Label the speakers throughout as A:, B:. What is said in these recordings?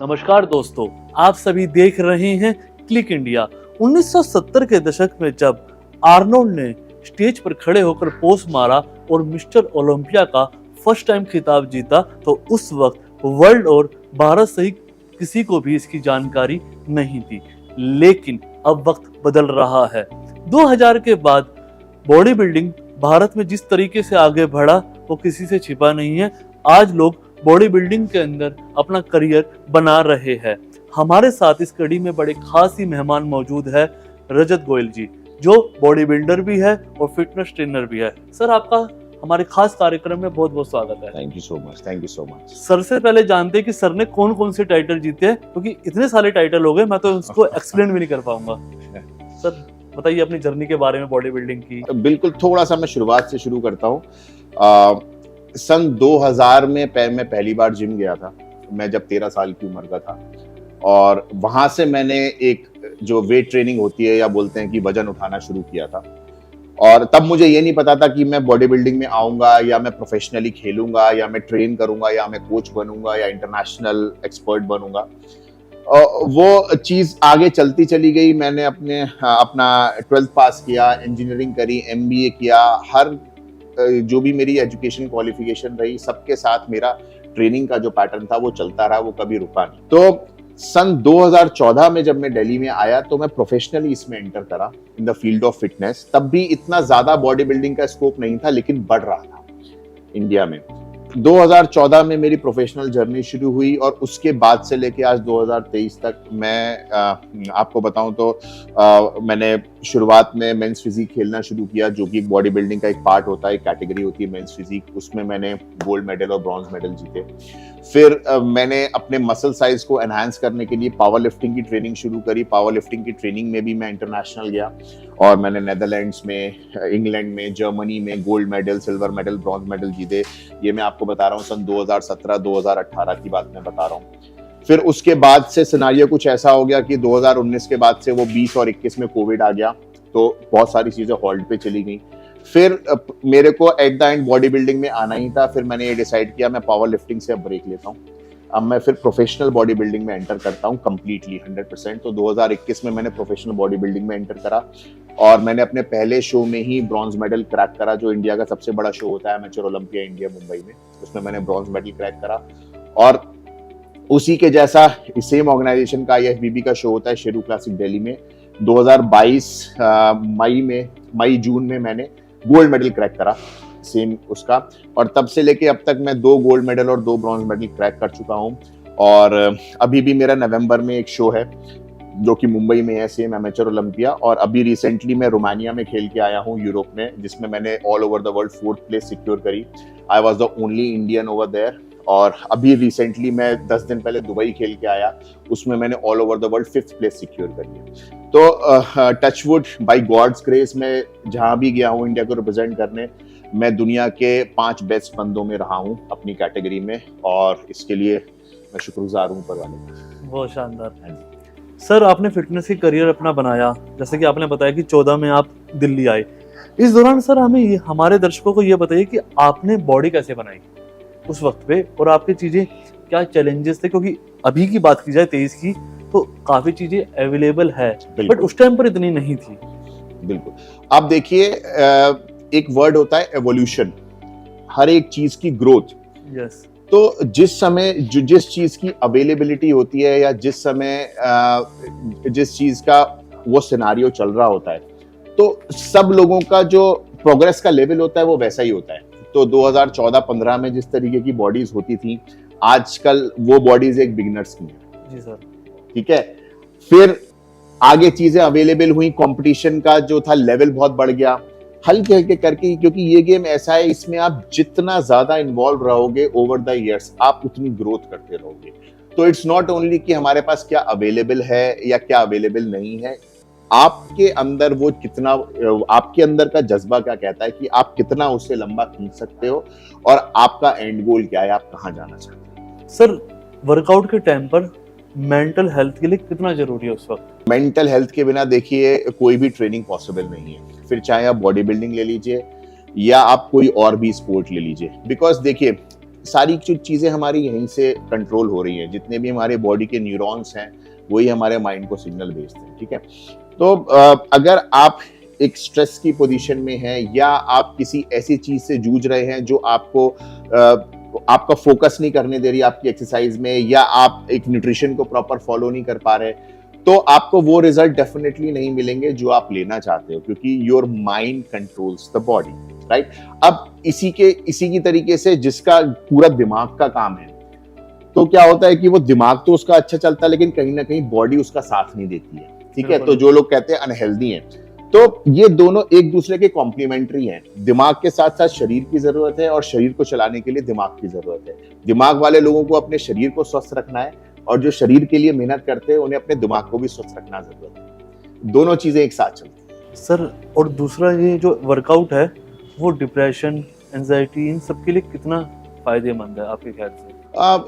A: नमस्कार दोस्तों, आप सभी देख रहे हैं क्लिक इंडिया। 1970 के दशक में जब आर्नोल्ड ने स्टेज पर खड़े होकर पोज मारा और मिस्टर ओलंपिया का फर्स्ट टाइम खिताब जीता, तो उस वक्त वर्ल्ड और भारत सहित किसी को भी इसकी जानकारी नहीं थी। लेकिन अब वक्त बदल रहा है। 2000 के बाद बॉडी बिल्डिंग भारत में जिस तरीके से आगे बढ़ा वो किसी से छिपा नहीं है। आज लोग बॉडी बिल्डिंग के अंदर अपना करियर बना रहे हैं। हमारे साथ इस कड़ी में बड़े खास ही मेहमान मौजूद है, रजत गोयल जी, जो बॉडी बिल्डर भी है और फिटनेस ट्रेनर भी है। सर, आपका हमारे खास कार्यक्रम में बहुत बहुत स्वागत है।
B: Thank you so much.
A: Sir से पहले जानते हैं कि सर ने कौन कौन से टाइटल जीते हैं, क्योंकि इतने सारे टाइटल हो गए मैं तो उसको एक्सप्लेन भी नहीं कर पाऊंगा। सर बताइए अपनी जर्नी के बारे में बॉडी बिल्डिंग की।
B: बिल्कुल, थोड़ा सा मैं शुरुआत से शुरू करता हूँ। सन 2000 में मैं पहली बार जिम गया था। मैं जब 13 साल की उम्र का था और वहां से मैंने एक जो वेट ट्रेनिंग होती है या बोलते हैं कि वजन उठाना शुरू किया था। और तब मुझे ये नहीं पता था कि मैं बॉडी बिल्डिंग में आऊंगा या मैं प्रोफेशनली खेलूंगा या मैं ट्रेन करूंगा या मैं कोच बनूंगा या इंटरनेशनल एक्सपर्ट बनूंगा। वो चीज आगे चलती चली गई। मैंने अपना 12th पास किया, इंजीनियरिंग करी, MBA किया। हर जो भी मेरी एजुकेशन क्वालिफिकेशन रही, सबके साथ मेरा ट्रेनिंग का जो पैटर्न था वो चलता रहा, वो कभी रुका नहीं। तो सन 2014 में जब मैं दिल्ली में आया तो मैं प्रोफेशनली इसमें एंटर करा in the field of fitness. तब भी इतना ज्यादा बॉडी बिल्डिंग का स्कोप नहीं था, लेकिन बढ़ रहा था इंडिया में। 2014 में मेरी प्रोफेशनल जर्नी शुरू हुई और उसके बाद से लेके आज 2023 तक मैं आपको बताऊं तो मैंने शुरुआत में मेंस फिजिक खेलना शुरू किया, जो कि एक बॉडी बिल्डिंग का एक पार्ट होता है, एक कैटेगरी होती है मेंस फिजिक। उसमें मैंने गोल्ड मेडल और ब्रॉन्ज मेडल जीते। फिर मैंने अपने मसल साइज को एनहांस करने के लिए पावर लिफ्टिंग की ट्रेनिंग शुरू करी। पावर लिफ्टिंग की ट्रेनिंग में भी मैं इंटरनेशनल गया और मैंने नेदरलैंड्स में, इंग्लैंड में, जर्मनी में gold medal, silver medal, bronze medal जीते। ये मैं आपको बता रहा हूँ सन 2017-2018 की बात मैं बता रहा हूँ। फिर उसके बाद से सिनेरियो कुछ ऐसा हो गया कि 2019 के बाद से वो 20 और 21 में कोविड आ गया, तो बहुत सारी चीजें होल्ड पे चली गई। फिर मेरे को at the end body building में आना ही था। फिर मैंने ये डिसाइड किया मैं पावर लिफ्टिंग से अब ब्रेक लेता हूँ। अब मैं फिर प्रोफेशनल बॉडी बिल्डिंग में एंटर करता हूँ कंप्लीटली 100%। तो 2021 में मैंने प्रोफेशनल बॉडी बिल्डिंग में एंटर करा और मैंने अपने पहले शो में ही ब्रॉन्ज मेडल क्रैक करा, जो इंडिया का सबसे बड़ा शो होता है, मैचर ओलंपिया इंडिया मुंबई में। उसमें मैंने ब्रॉन्ज मेडल क्रैक करा और उसी के जैसा सेम ऑर्गेनाइजेशन का IFBB का शो होता है शेरू क्लासिक दिल्ली में। 2022 मई-जून में मैंने गोल्ड मेडल क्रैक करा सेम उसका, और तब से लेके अब तक मैं 2 गोल्ड मेडल और 2 ब्रॉन्ज मेडल क्रैक कर चुका हूँ। और अभी भी मेरा नवंबर में एक शो है जो कि मुंबई में है, सेम एमेचर ओलंपिया। और अभी रिसेंटली मैं रोमानिया में खेल के आया हूँ यूरोप में, जिसमें मैंने all over the world 4th place secure करी। I was the only Indian over there. और अभी रिसेंटली मैं 10 दिन पहले दुबई खेल के आया, उसमें मैंने all over the world 5th place secure करी है। तो टचवुड बाय गॉड्स ग्रेस मैं जहां भी गया हूं इंडिया को रिप्रेजेंट करने, मैं दुनिया के 5 बेस्ट बंदों में रहा हूं अपनी कैटेगरी में, और इसके लिए मैं शुक्रगुजार हूं ऊपर वाले का।
A: बहुत शानदार। सर, आपने फिटनेस की करियर अपना बनाया, जैसे कि आपने बताया कि 14 में आप दिल्ली आए। इस दौरान सर हमें हमारे दर्शकों को ये बताइए कि आपने बॉडी कैसे बनाई उस वक्त पे, और आपकी चीजें क्या चैलेंजेस थे, क्योंकि अभी की बात की जाए 23 की तो काफी चीजें अवेलेबल है, बट उस टाइम पर इतनी नहीं थी।
B: बिल्कुल, आप देखिए एक वर्ड होता है एवोल्यूशन, हर एक चीज की ग्रोथ।
A: यस।
B: तो जिस समय जिस चीज की अवेलेबिलिटी होती है या जिस समय जिस चीज का वो सिनेरियो चल रहा होता है, तो सब लोगों का जो प्रोग्रेस का लेवल होता है वो वैसा ही होता है। तो 2014-15 में जिस तरीके की बॉडीज होती थी, आजकल वो बॉडीज एक बिगिनर्स की है।
A: जी सर।
B: ठीक है, फिर आगे चीजें अवेलेबल हुई, कंपटीशन का जो था लेवल बहुत बढ़ गया हल्के हल्के करके, क्योंकि ये गेम ऐसा है, इसमें आप जितना ज्यादा इन्वॉल्व रहोगे ओवर द इयर्स, आप उतनी ग्रोथ करते रहोगे। तो इट्स नॉट ओनली कि हमारे पास क्या अवेलेबल है या क्या अवेलेबल नहीं है, आपके अंदर वो कितना, आपके अंदर का जज्बा क्या कहता है कि आप कितना उससे लंबा खींच सकते हो और आपका एंड गोल क्या है, आप कहाँ जाना चाहते हैं।
A: सर, वर्कआउट के टाइम पर मेंटल हेल्थ के लिए कितना जरूरी है उस वक्त?
B: मेंटल हेल्थ के बिना देखिए कोई भी ट्रेनिंग पॉसिबल नहीं है, फिर चाहे आप बॉडी बिल्डिंग ले लीजिए या आप कोई और भी स्पोर्ट ले लीजिए। बिकॉज देखिए सारी जो चीजें हमारी यहीं से कंट्रोल हो रही हैं, जितने भी हमारे बॉडी के न्यूरॉन्स हैं वही हमारे माइंड को सिग्नल भेजते हैं, ठीक है। तो अगर आप एक स्ट्रेस की पोजीशन में हैं या आप किसी ऐसी चीज से जूझ रहे हैं जो आपको आपका फोकस नहीं करने दे रही आपकी एक्सरसाइज में, या आप एक न्यूट्रिशन को प्रॉपर फॉलो नहीं कर पा रहे, तो आपको वो रिजल्ट डेफिनेटली नहीं मिलेंगे जो आप लेना चाहते हो, क्योंकि your mind controls the body, right. अब इसी की तरीके से जिसका पूरा दिमाग का काम है, तो क्या होता है कि वो दिमाग तो उसका अच्छा चलता है लेकिन कहीं ना कहीं बॉडी उसका साथ नहीं देती है, ठीक है। तो जो लोग कहते हैं अनहेल्दी हैं, तो ये दोनों एक दूसरे के कॉम्प्लीमेंट्री हैं। दिमाग के साथ साथ शरीर की जरूरत है और शरीर को चलाने के लिए दिमाग की जरूरत है। दिमाग वाले लोगों को अपने शरीर को स्वस्थ रखना है और जो शरीर के लिए मेहनत करते हैं उन्हें अपने दिमाग को भी स्वस्थ रखना जरूरत है। दोनों चीजें एक साथ चलती हैं
A: सर। और दूसरा, ये जो वर्कआउट है वो डिप्रेशन, एंजाइटी, इन सब के लिए कितना फायदेमंद है आपके ख्याल से?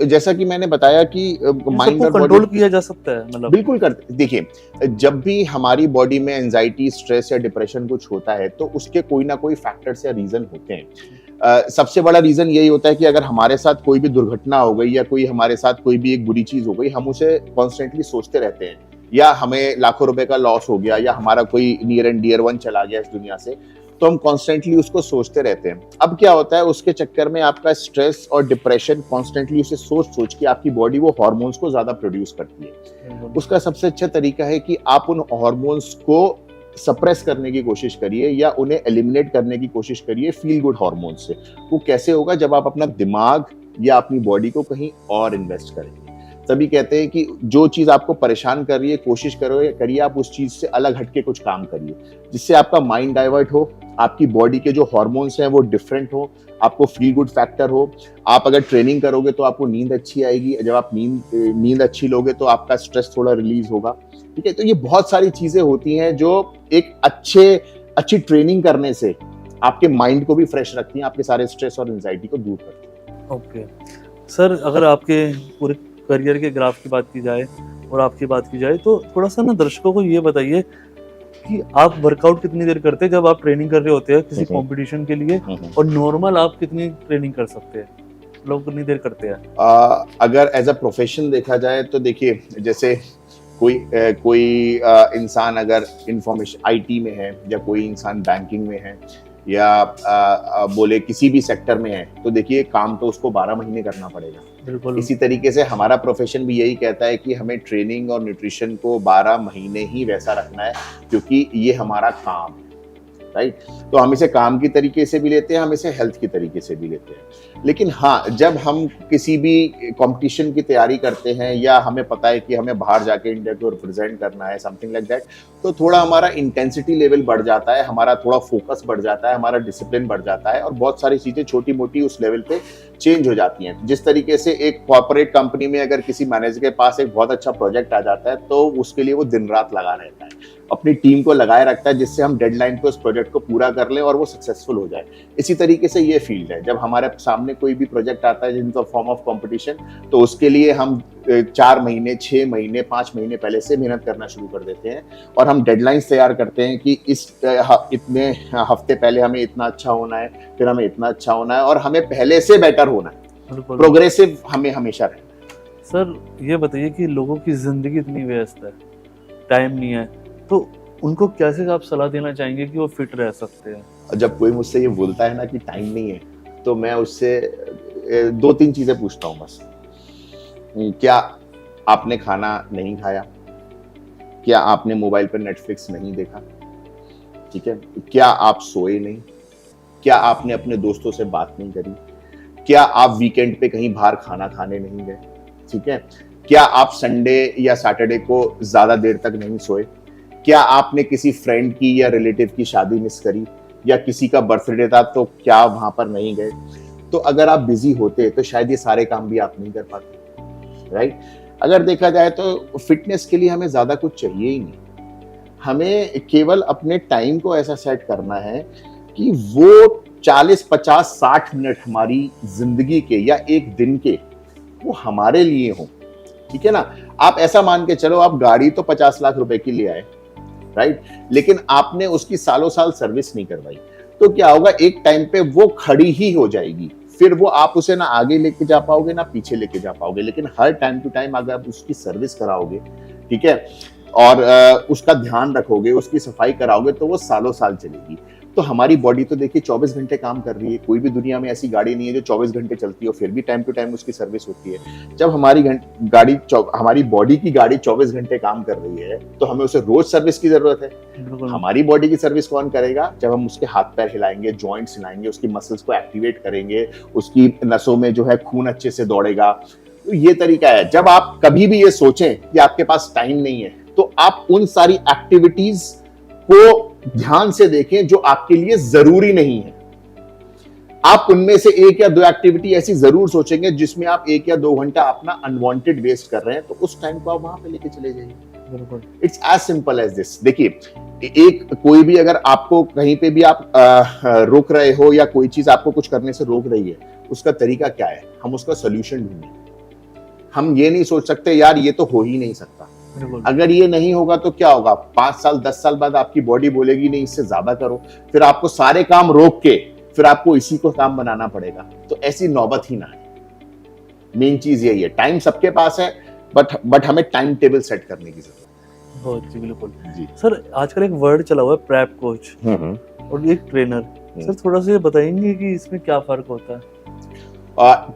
B: जैसा कि मैंने बताया कि माइंड और
A: कंट्रोल किया जा सकता है, मतलब
B: बिल्कुल करते। देखिए, जब भी हमारी बॉडी में एंजाइटी, स्ट्रेस या डिप्रेशन कुछ होता है तो उसके कोई ना कोई फैक्टर्स या रीजन होते हैं। सबसे बड़ा रीजन यही होता है कि अगर हमारे साथ कोई भी दुर्घटना हो गई या कोई हमारे साथ कोई भी एक बुरी चीज हो गई, हम उसे कॉन्स्टेंटली सोचते रहते हैं, या हमें लाखों रुपए का लॉस हो गया, या हमारा कोई नियर एंड डियर वन चला गया इस दुनिया से, तो हम कॉन्स्टेंटली उसको सोचते रहते हैं। अब क्या होता है, उसके चक्कर में आपका स्ट्रेस और डिप्रेशन, कॉन्स्टेंटली उसे सोच के आपकी बॉडी वो हार्मोन्स को ज्यादा प्रोड्यूस करती है। उसका सबसे अच्छा तरीका है कि आप उन हार्मोन्स को सप्रेस करने की कोशिश करिए या उन्हें एलिमिनेट करने की कोशिश करिए फील गुड हार्मोन्स से। वो कैसे होगा? जब आप अपना दिमाग या अपनी बॉडी को कहीं और इन्वेस्ट करेंगे। तभी कहते हैं कि जो चीज आपको परेशान कर रही है, कोशिश करिए आप उस चीज से अलग हटके कुछ काम करिए, जिससे आपका माइंड डाइवर्ट हो, आपकी बॉडी के जो हार्मोन्स हैं वो डिफरेंट हो, आपको फील गुड फैक्टर हो। आप अगर ट्रेनिंग करोगे तो आपको नींद अच्छी आएगी, जब आप नींद अच्छी लोगे तो आपका स्ट्रेस थोड़ा रिलीज होगा, ठीक है। तो ये बहुत सारी चीजें होती हैं जो एक अच्छी ट्रेनिंग करने से आपके माइंड को भी फ्रेश रखती हैं, आपके सारे स्ट्रेस और एंजाइटी को दूर करती हैं।
A: ओके सर, अगर आपके पूरे करियर के ग्राफ की बात की जाए और आपकी बात की जाए, तो थोड़ा सा ना दर्शकों को ये बताइए कि आप वर्कआउट कितनी देर करते हैं जब आप ट्रेनिंग कर रहे होते हैं किसी कंपटीशन के लिए, और नॉर्मल आप कितनी ट्रेनिंग कर सकते हैं, लोग कितनी देर करते हैं?
B: अगर एज अ प्रोफेशन देखा जाए तो देखिए, जैसे कोई इंसान अगर इंफॉर्मेशन आईटी में है, या कोई इंसान बैंकिंग में है, या बोले किसी भी सेक्टर में है, तो देखिए काम तो उसको 12 महीने करना पड़ेगा।
A: बिल्कुल।
B: इसी तरीके से हमारा प्रोफेशन भी यही कहता है कि हमें ट्रेनिंग और न्यूट्रिशन को 12 महीने ही वैसा रखना है, क्योंकि ये हमारा काम है, राइट। तो हम इसे काम की तरीके से भी लेते हैं, हम इसे हेल्थ की तरीके से भी लेते हैं। लेकिन हाँ, जब हम किसी भी कंपटीशन की तैयारी करते हैं, या हमें पता है कि हमें बाहर जाके इंडिया को रिप्रेजेंट करना है, समथिंग लाइक दैट, तो थोड़ा हमारा इंटेंसिटी लेवल बढ़ जाता है, हमारा थोड़ा फोकस बढ़ जाता है, हमारा डिसिप्लिन बढ़ जाता है, और बहुत सारी चीजें छोटी मोटी उस लेवल पे चेंज हो जाती हैं। जिस तरीके से एक कॉर्पोरेट कंपनी में अगर किसी मैनेजर के पास एक बहुत अच्छा प्रोजेक्ट आ जाता है, तो उसके लिए वो दिन रात लगा रहता है, अपनी टीम को लगाए रखता है, जिससे हम डेडलाइन पे उस प्रोजेक्ट को पूरा कर लें और वो सक्सेसफुल हो जाए। इसी तरीके से ये फील्ड है, जब हमारे सामने कोई भी प्रोजेक्ट आता है in the form of competition, तो उसके लिए हम 4 महीने, 6 महीने, 5 महीने पहले से मेहनत करना शुरू कर देते हैं, और हम डेडलाइंस तैयार करते हैं कि इतने हफ्ते पहले हमें इतना अच्छा होना है, फिर हमें इतना अच्छा होना है, और हमें पहले से बेटर होना है, प्रोग्रेसिव हमें हमेशा रहना।
A: सर ये बताइए कि लोगों की जिंदगी इतनी व्यस्त है, टाइम नहीं है, तो उनको कैसे आप सलाह देना चाहेंगे कि वो फिट रह सकते हैं?
B: जब कोई मुझसे ये बोलता है ना कि टाइम नहीं है, तो मैं उससे 2-3 चीजें पूछता हूँ बस। क्या आपने खाना नहीं खाया? क्या आपने मोबाइल पर नेटफ्लिक्स नहीं देखा? ठीक है। क्या आप सोए नहीं? क्या आपने अपने दोस्तों से बात नहीं करी? क्या आप वीकेंड पे कहीं बाहर खाना खाने नहीं गए? ठीक है। क्या आप संडे या सैटरडे को ज्यादा देर तक नहीं सोए? क्या आपने किसी फ्रेंड की या रिलेटिव की शादी मिस करी, या किसी का बर्थडे था तो क्या वहां पर नहीं गए? तो अगर आप बिजी होते तो शायद ये सारे काम भी आप नहीं कर पाते, राइट। अगर देखा जाए तो फिटनेस के लिए हमें ज्यादा कुछ चाहिए ही नहीं, हमें केवल अपने टाइम को ऐसा सेट करना है कि वो 40, 50, 60 मिनट हमारी जिंदगी के या एक दिन के वो हमारे लिए हो, ठीक है ना। आप ऐसा मान के चलो, आप गाड़ी तो 50 लाख रुपए की ले आए, राइट, लेकिन आपने उसकी सालों साल सर्विस नहीं करवाई, तो क्या होगा, एक टाइम पे वो खड़ी ही हो जाएगी, फिर वो आप उसे ना आगे लेके जा पाओगे ना पीछे लेके जा पाओगे। लेकिन हर टाइम टू टाइम अगर आप उसकी सर्विस कराओगे, ठीक है, और उसका ध्यान रखोगे, उसकी सफाई कराओगे, तो वो सालों साल चलेगी। तो हमारी बॉडी तो देखिए 24 घंटे काम कर रही है। कोई भी दुनिया में ऐसी गाड़ी नहीं है जो 24 घंटे चलती हो, फिर भी टाइम टू टाइम उसकी सर्विस होती है। जब हमारी बॉडी की गाड़ी 24 घंटे काम कर रही है, तो हमें उसे रोज सर्विस की जरूरत है। हमारी बॉडी की सर्विस कौन करेगा? जब हम उसके हाथ पैर हिलाएंगे, जॉइंट्स हिलाएंगे, उसकी मसल्स को एक्टिवेट करेंगे, उसकी नसों में जो है खून अच्छे से दौड़ेगा। तो ये तरीका है। जब आप कभी भी ये सोचें कि आपके पास टाइम नहीं है, तो आप उन सारी एक्टिविटीज को ध्यान से देखें जो आपके लिए जरूरी नहीं है। आप उनमें से 1 या 2 एक्टिविटी ऐसी जरूर सोचेंगे जिसमें आप 1 या 2 घंटा अपना अनवांटेड वेस्ट कर रहे हैं, तो उस टाइम को आप वहां पे लेके चले जाइए। It's as simple as this. देखिए, एक कोई भी अगर आपको कहीं पे भी आप रोक रहे हो या कोई चीज आपको कुछ करने से रोक रही है, उसका तरीका क्या है? हम उसका सोल्यूशन ढूंढें। हम ये नहीं सोच सकते यार ये तो हो ही नहीं सकता। अगर ये नहीं होगा तो क्या होगा? 5 साल 10 साल बाद आपकी बॉडी बोलेगी नहीं, इससे ज्यादा करो। फिर आपको सारे काम रोक के फिर आपको इसी को काम बनाना पड़ेगा। तो ऐसी नौबत ही ना है। मेन चीज यही है, टाइम सबके पास है, बट हमें टाइम टेबल सेट करने की जरूरत है।
A: बहुत जी, बिल्कुल जी। सर, आजकल एक वर्ड चला हुआ है प्रैप कोच और एक ट्रेनर। सर, थोड़ा सा बताएंगे कि इसमें क्या फर्क होता है?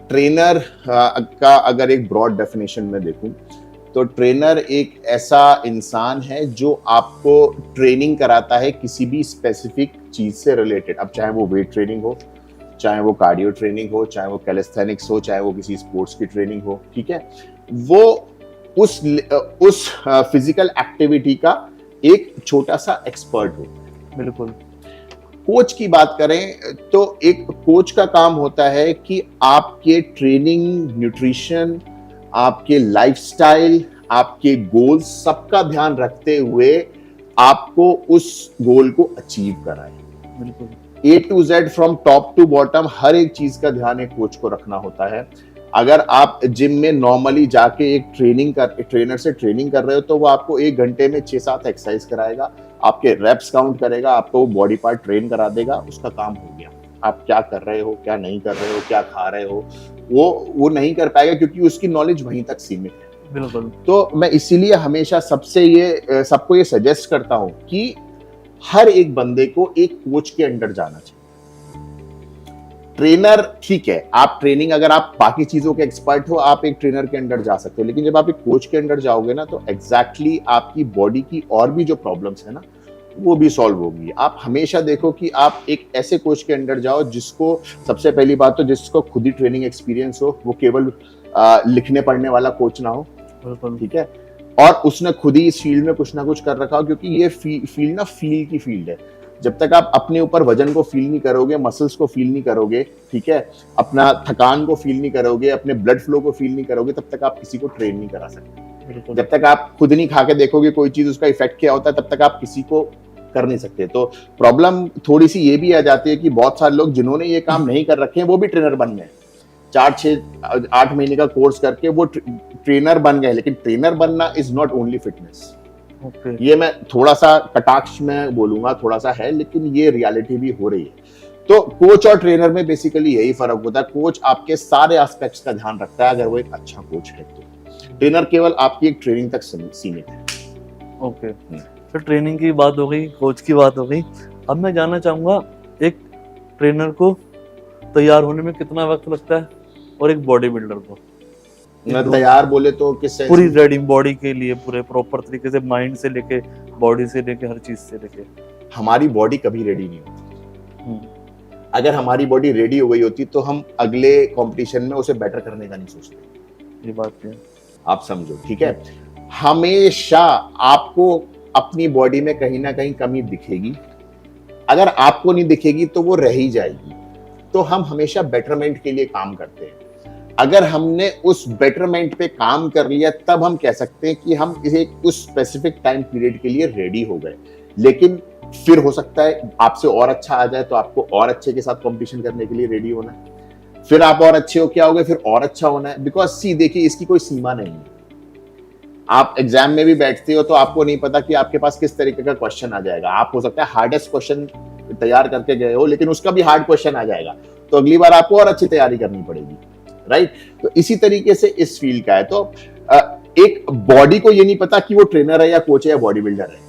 B: ट्रेनर का अगर एक ब्रॉड डेफिनेशन में देखूं, तो ट्रेनर एक ऐसा इंसान है जो आपको ट्रेनिंग कराता है किसी भी स्पेसिफिक चीज से रिलेटेड। अब चाहे वो वेट ट्रेनिंग हो, चाहे वो कार्डियो ट्रेनिंग हो, चाहे वो कैलिस्थेनिक्स हो, चाहे वो किसी स्पोर्ट्स की ट्रेनिंग हो, ठीक है, वो उस फिजिकल एक्टिविटी का एक छोटा सा एक्सपर्ट हो।
A: बिल्कुल।
B: कोच की बात करें तो एक कोच का काम होता है कि आपके ट्रेनिंग, न्यूट्रिशन, आपके लाइफस्टाइल, आपके गोल्स, सबका ध्यान रखते हुए आपको उस गोल को अचीव कराए।
A: बिल्कुल।
B: A to Z from top to bottom हर एक चीज का ध्यान एक कोच को रखना होता है। अगर आप जिम में नॉर्मली जाके एक ट्रेनर से ट्रेनिंग कर रहे हो, तो वो आपको 1 घंटे में 6-7 एक्सरसाइज कराएगा, आपके रेप्स काउंट करेगा, आपको बॉडी पार्ट ट्रेन करा देगा, उसका काम हो गया। आप क्या कर रहे हो, क्या नहीं कर रहे हो, क्या खा रहे हो, वो नहीं कर पाएगा, क्योंकि उसकी नॉलेज वहीं तक सीमित है।
A: बिल्कुल।
B: तो मैं इसीलिए हमेशा सबको ये सजेस्ट करता हूं कि हर एक बंदे को एक कोच के अंडर जाना चाहिए। ट्रेनर ठीक है, आप ट्रेनिंग, अगर आप बाकी चीजों के एक्सपर्ट हो, आप एक ट्रेनर के अंडर जा सकते हो, लेकिन जब आप एक कोच के अंडर जाओगे ना, तो एग्जैक्टली आपकी बॉडी की और भी जो प्रॉब्लम्स है ना, वो भी सॉल्व होगी। आप हमेशा देखो कि आप एक ऐसे कोच के अंडर जाओ जिसको, सबसे पहली बात तो जिसको खुद ही ट्रेनिंग एक्सपीरियंस हो, वो केवल लिखने पढ़ने वाला कोच ना हो, ठीक है, और उसने खुद ही इस फील्ड में कुछ ना कुछ कर रखा हो, क्योंकि ये फील्ड ना फील की फील्ड है। जब तक आप अपने ऊपर वजन को फील नहीं करोगे, मसल्स को फील नहीं करोगे, ठीक है, अपना थकान को फील नहीं करोगे, अपने ब्लड फ्लो को फील नहीं करोगे, तब तक आप किसी को ट्रेन नहीं करा सकते। जब तक आप खुद नहीं खा के देखोगे कोई चीज, उसका इफेक्ट क्या होता है, तब तक आप किसी को कर नहीं सकते। तो प्रॉब्लम थोड़ी सी ये भी आ जाती है कि बहुत सारे लोग जिन्होंने ये काम नहीं कर रखे हैं, वो भी ट्रेनर बन गए। 4-6-8 महीने का कोर्स करके वो ट्रेनर बन गए, लेकिन ट्रेनर बनना इज नॉट ओनली फिटनेस। ये मैं थोड़ा सा कटाक्ष में बोलूंगा, थोड़ा सा है, लेकिन ये रियलिटी भी हो रही है। तो कोच और ट्रेनर में बेसिकली यही फर्क होता है। कोच आपके सारे एस्पेक्ट्स का ध्यान रखता है, अगर वो एक अच्छा कोच है तो। ट्रेनर केवल आपकी एक ट्रेनिंग तक सीमित है।
A: ओके, तो ट्रेनिंग की बात हो गई, कोच की बात हो गई। अब मैं जानना चाहूंगा, एक ट्रेनर को तैयार होने में कितना वक्त लगता है और एक बॉडी बिल्डर को?
B: तैयार बोले तो किस सेंस?
A: पूरी रेडी बॉडी के लिए, पूरे प्रॉपर तरीके से, माइंड से लेके, बॉडी से लेके, हर चीज से लेके।
B: हमारी बॉडी कभी रेडी नहीं होती। अगर हमारी बॉडी रेडी हो गई होती तो हम अगले कंपटीशन में उसे बेटर करने का नहीं सोचते।
A: ये बात है,
B: आप समझो, ठीक है। हमेशा आपको अपनी बॉडी में कहीं ना कहीं कमी दिखेगी। अगर आपको नहीं दिखेगी तो वो रह ही जाएगी। तो हम हमेशा बेटरमेंट के लिए काम करते हैं। अगर हमने उस बेटरमेंट पे काम कर लिया, तब हम कह सकते हैं कि हम इसे उस स्पेसिफिक टाइम पीरियड के लिए रेडी हो गए। लेकिन फिर हो सकता है आपसे और अच्छा आ जाए, तो आपको और अच्छे के साथ कंपटीशन करने के लिए रेडी होना है। फिर आप और अच्छे हो, क्या हो गए, फिर और अच्छा होना है। बिकॉज सी देखिए, इसकी कोई सीमा नहीं है। आप एग्जाम में भी बैठते हो तो आपको नहीं पता कि आपके पास किस तरीके का क्वेश्चन आ जाएगा। आप हो सकता है हार्डेस्ट क्वेश्चन तैयार करके गए हो, लेकिन उसका भी हार्ड क्वेश्चन आ जाएगा। तो अगली बार आपको और अच्छी तैयारी करनी पड़ेगी, राइट। तो इसी तरीके से इस फील्ड का है। तो एक बॉडी को ये नहीं पता कि वो ट्रेनर है या कोच है या बॉडी बिल्डर है।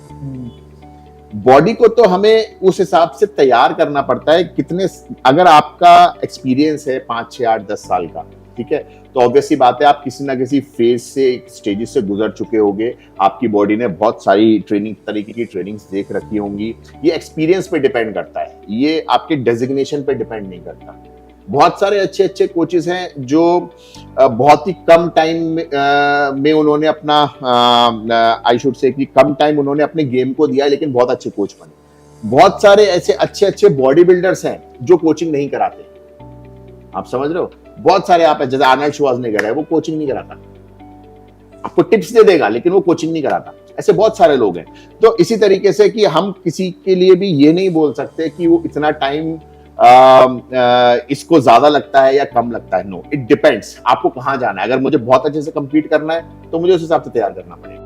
B: बॉडी को तो हमें उस हिसाब से तैयार करना पड़ता है। कितने, अगर आपका एक्सपीरियंस है 5, 6, 8, 10 साल का, ठीक है, तो ऑब्वियसली बात है आप किसी ना किसी फेज से, स्टेजेस से गुजर चुके होंगे। आपकी बॉडी ने बहुत सारी तरीके की ट्रेनिंग्स देख रखी होंगी। ये एक्सपीरियंस पे डिपेंड करता है, ये आपके डेजिग्नेशन पे डिपेंड नहीं करता। बहुत सारे अच्छे अच्छे कोचेस हैं जो बहुत ही कम टाइम में उन्होंने अपना आई शुड से कि कम टाइम उन्होंने अपने गेम को दिया, लेकिन बहुत अच्छे कोच बने। बहुत सारे ऐसे अच्छे अच्छे बॉडी बिल्डर्स हैं जो कोचिंग नहीं कराते। आप समझ रहे हो, बहुत सारे आप, जैसे आर्नल्ड श्वार्ज़नेगर है, वो कोचिंग नहीं कराता, आपको टिप्स दे देगा लेकिन वो कोचिंग नहीं कराता। ऐसे बहुत सारे लोग हैं। तो इसी तरीके से कि हम किसी के लिए भी ये नहीं बोल सकते कि वो इतना टाइम इसको ज्यादा लगता है या कम लगता है। नो, इट डिपेंड्स आपको कहां जाना है। अगर मुझे बहुत अच्छे से कंपीट करना है तो मुझे उस हिसाब से तैयार करना पड़ेगा।